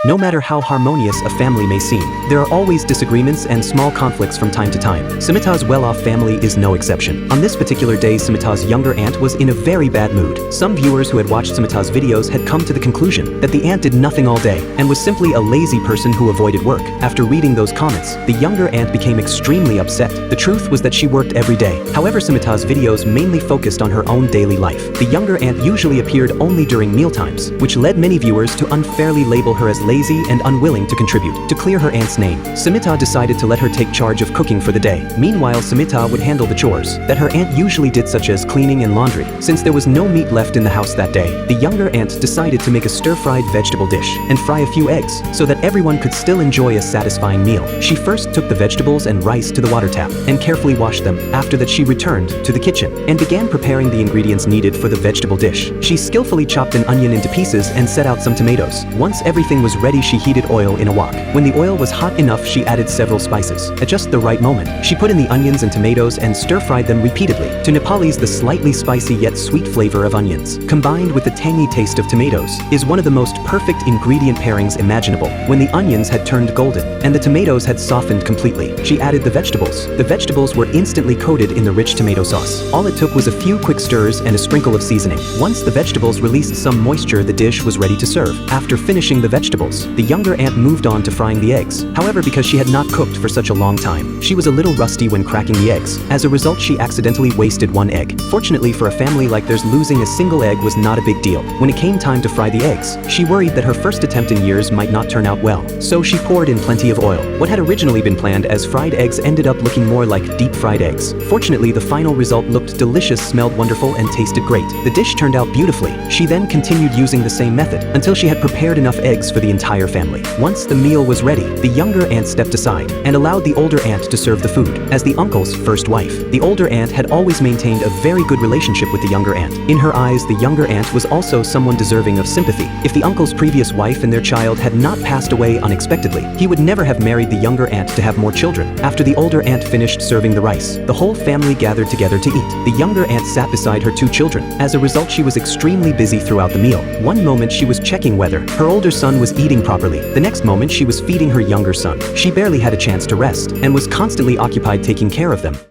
No matter how harmonious a family may seem, there are always disagreements and small conflicts from time to time. Samita's well-off family is no exception. On this particular day, Samita's younger aunt was in a very bad mood. Some viewers who had watched Samita's videos had come to the conclusion that the aunt did nothing all day and was simply a lazy person who avoided work. After reading those comments, the younger aunt became extremely upset. The truth was that she worked every day. However, Samita's videos mainly focused on her own daily life. The younger aunt usually appeared only during mealtimes, which led many viewers to unfairly label her as lazy and unwilling to contribute. To clear her aunt's name, Samita decided to let her take charge of cooking for the day. Meanwhile, Samita would handle the chores that her aunt usually did, such as cleaning and laundry. Since there was no meat left in the house that day, the younger aunt decided to make a stir-fried vegetable dish and fry a few eggs so that everyone could still enjoy a satisfying meal. She first took the vegetables and rice to the water tap and carefully washed them. After that, she returned to the kitchen and began preparing the ingredients needed for the vegetable dish. She skillfully chopped an onion into pieces and set out some tomatoes. Once everything was ready, she heated oil in a wok. When the oil was hot enough, she added several spices. At just the right moment, she put in the onions and tomatoes and stir-fried them repeatedly. To Nepalis, the slightly spicy yet sweet flavor of onions, combined with the tangy taste of tomatoes, is one of the most perfect ingredient pairings imaginable. When the onions had turned golden and the tomatoes had softened completely, she added the vegetables. The vegetables were instantly coated in the rich tomato sauce. All it took was a few quick stirs and a sprinkle of seasoning. Once the vegetables released some moisture, the dish was ready to serve. After finishing the vegetables, the younger aunt moved on to frying the eggs. However, because she had not cooked for such a long time, she was a little rusty when cracking the eggs. As a result, she accidentally wasted one egg. Fortunately for a family like theirs, losing a single egg was not a big deal. When it came time to fry the eggs, she worried that her first attempt in years might not turn out well, so she poured in plenty of oil. What had originally been planned as fried eggs ended up looking more like deep-fried eggs. Fortunately, the final result looked delicious, smelled wonderful, and tasted great. The dish turned out beautifully. She then continued using the same method until she had prepared enough eggs for the entire family. Once the meal was ready, the younger aunt stepped aside and allowed the older aunt to serve the food. As the uncle's first wife, the older aunt had always maintained a very good relationship with the younger aunt. In her eyes, the younger aunt was also someone deserving of sympathy. If the uncle's previous wife and their child had not passed away unexpectedly, he would never have married the younger aunt to have more children. After the older aunt finished serving the rice, the whole family gathered together to eat. The younger aunt sat beside her two children. As a result, she was extremely busy throughout the meal. One moment she was checking whether her older son was eating properly. The next moment she was feeding her younger son. She barely had a chance to rest and was constantly occupied taking care of them.